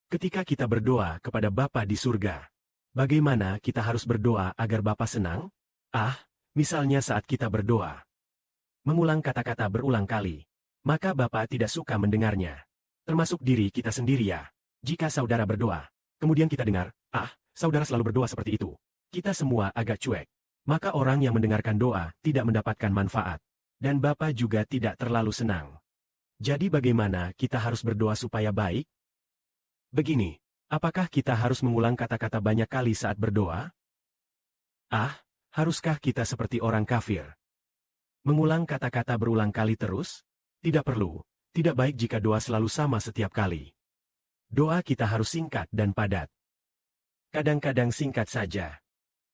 Ketika kita berdoa kepada Bapa di surga, bagaimana kita harus berdoa agar Bapa senang? Misalnya saat kita berdoa, mengulang kata-kata berulang kali, maka Bapa tidak suka mendengarnya. Termasuk diri kita sendiri ya. Jika saudara berdoa, kemudian kita dengar, saudara selalu berdoa seperti itu. Kita semua agak cuek. Maka orang yang mendengarkan doa tidak mendapatkan manfaat. Dan Bapa juga tidak terlalu senang. Jadi bagaimana kita harus berdoa supaya baik? Begini, apakah kita harus mengulang kata-kata banyak kali saat berdoa? Haruskah kita seperti orang kafir? Mengulang kata-kata berulang kali terus? Tidak perlu, tidak baik jika doa selalu sama setiap kali. Doa kita harus singkat dan padat. Kadang-kadang singkat saja.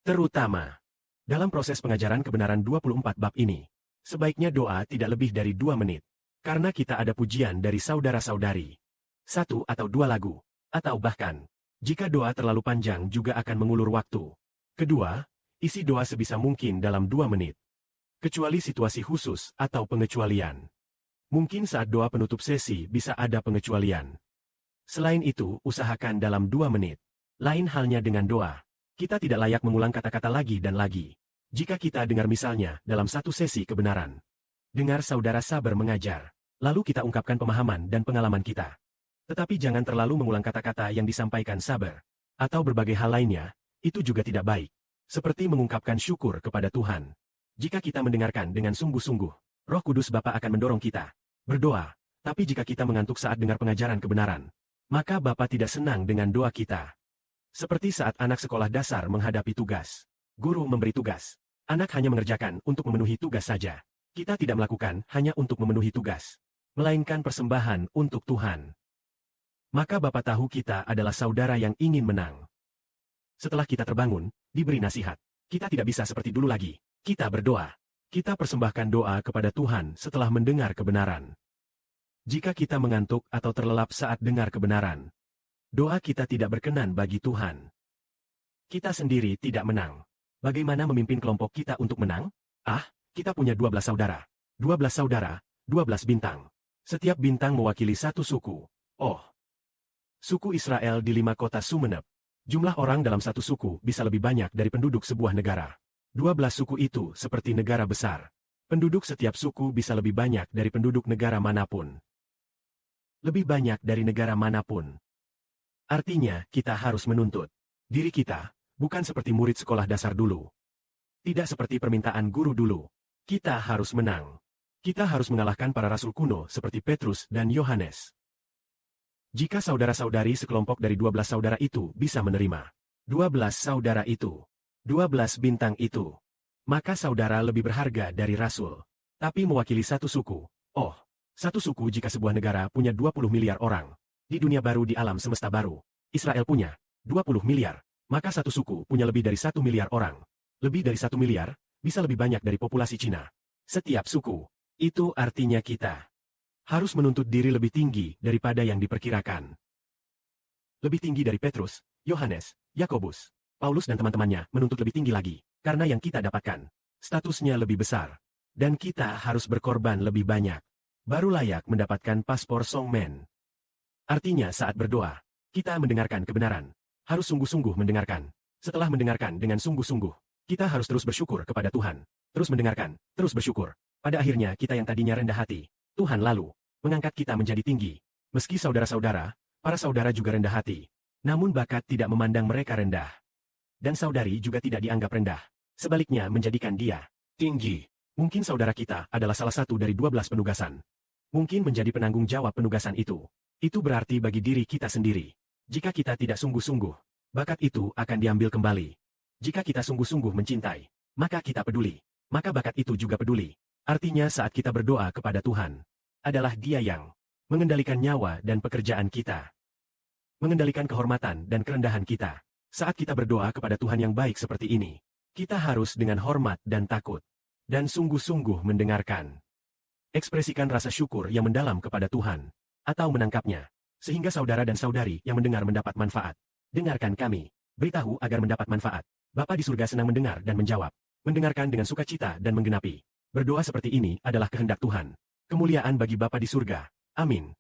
Terutama dalam proses pengajaran kebenaran 24 bab ini, sebaiknya doa tidak lebih dari 2 menit. Karena kita ada pujian dari saudara-saudari. 1 atau 2 lagu. Atau bahkan, jika doa terlalu panjang juga akan mengulur waktu. Kedua, isi doa sebisa mungkin dalam 2 menit. Kecuali situasi khusus atau pengecualian. Mungkin saat doa penutup sesi bisa ada pengecualian. Selain itu, usahakan dalam 2 menit. Lain halnya dengan doa. Kita tidak layak mengulang kata-kata lagi dan lagi. Jika kita dengar misalnya dalam satu sesi kebenaran. Dengar saudara sabar mengajar. Lalu kita ungkapkan pemahaman dan pengalaman kita. Tetapi jangan terlalu mengulang kata-kata yang disampaikan sabar. Atau berbagai hal lainnya, itu juga tidak baik. Seperti mengungkapkan syukur kepada Tuhan. Jika kita mendengarkan dengan sungguh-sungguh, Roh Kudus Bapa akan mendorong kita berdoa. Tapi jika kita mengantuk saat dengar pengajaran kebenaran, maka Bapa tidak senang dengan doa kita. Seperti saat anak sekolah dasar menghadapi tugas. Guru memberi tugas. Anak hanya mengerjakan untuk memenuhi tugas saja. Kita tidak melakukan hanya untuk memenuhi tugas, melainkan persembahan untuk Tuhan. Maka Bapa tahu kita adalah saudara yang ingin menang. Setelah kita terbangun, diberi nasihat. Kita tidak bisa seperti dulu lagi. Kita berdoa. Kita persembahkan doa kepada Tuhan setelah mendengar kebenaran. Jika kita mengantuk atau terlelap saat dengar kebenaran, doa kita tidak berkenan bagi Tuhan. Kita sendiri tidak menang. Bagaimana memimpin kelompok kita untuk menang? Kita punya 12 saudara. 12 saudara, 12 bintang. Setiap bintang mewakili satu suku. Suku Israel di 5 kota Sumenep. Jumlah orang dalam satu suku bisa lebih banyak dari penduduk sebuah negara. 12 suku itu seperti negara besar. Penduduk setiap suku bisa lebih banyak dari penduduk negara manapun. Lebih banyak dari negara manapun. Artinya, kita harus menuntut diri kita, bukan seperti murid sekolah dasar dulu. Tidak seperti permintaan guru dulu. Kita harus menang. Kita harus mengalahkan para rasul kuno seperti Petrus dan Yohanes. Jika saudara-saudari sekelompok dari 12 saudara itu bisa menerima 12 saudara itu, 12 bintang itu, maka saudara lebih berharga dari rasul. Tapi mewakili satu suku. Satu suku jika sebuah negara punya 20 miliar orang. Di dunia baru di alam semesta baru, Israel punya 20 miliar. Maka satu suku punya lebih dari 1 miliar orang. Lebih dari 1 miliar, bisa lebih banyak dari populasi Cina. Setiap suku, itu artinya kita harus menuntut diri lebih tinggi daripada yang diperkirakan. Lebih tinggi dari Petrus, Yohanes, Yakobus, Paulus dan teman-temannya menuntut lebih tinggi lagi, karena yang kita dapatkan, statusnya lebih besar. Dan kita harus berkorban lebih banyak, baru layak mendapatkan paspor Songmen. Artinya saat berdoa, kita mendengarkan kebenaran, harus sungguh-sungguh mendengarkan. Setelah mendengarkan dengan sungguh-sungguh, kita harus terus bersyukur kepada Tuhan. Terus mendengarkan, terus bersyukur. Pada akhirnya kita yang tadinya rendah hati, Tuhan lalu mengangkat kita menjadi tinggi. Meski saudara-saudara, para saudara juga rendah hati. Namun bakat tidak memandang mereka rendah. Dan saudari juga tidak dianggap rendah. Sebaliknya menjadikan dia tinggi. Mungkin saudara kita adalah salah satu dari 12 penugasan. Mungkin menjadi penanggung jawab penugasan itu. Itu berarti bagi diri kita sendiri. Jika kita tidak sungguh-sungguh, bakat itu akan diambil kembali. Jika kita sungguh-sungguh mencintai, maka kita peduli. Maka bakat itu juga peduli. Artinya saat kita berdoa kepada Tuhan, adalah Dia yang mengendalikan nyawa dan pekerjaan kita. Mengendalikan kehormatan dan kerendahan kita. Saat kita berdoa kepada Tuhan yang baik seperti ini, kita harus dengan hormat dan takut, dan sungguh-sungguh mendengarkan. Ekspresikan rasa syukur yang mendalam kepada Tuhan, atau menangkapnya, sehingga saudara dan saudari yang mendengar mendapat manfaat. Dengarkan kami, beritahu agar mendapat manfaat. Bapa di surga senang mendengar dan menjawab, mendengarkan dengan sukacita dan menggenapi. Berdoa seperti ini adalah kehendak Tuhan. Kemuliaan bagi Bapa di surga. Amin.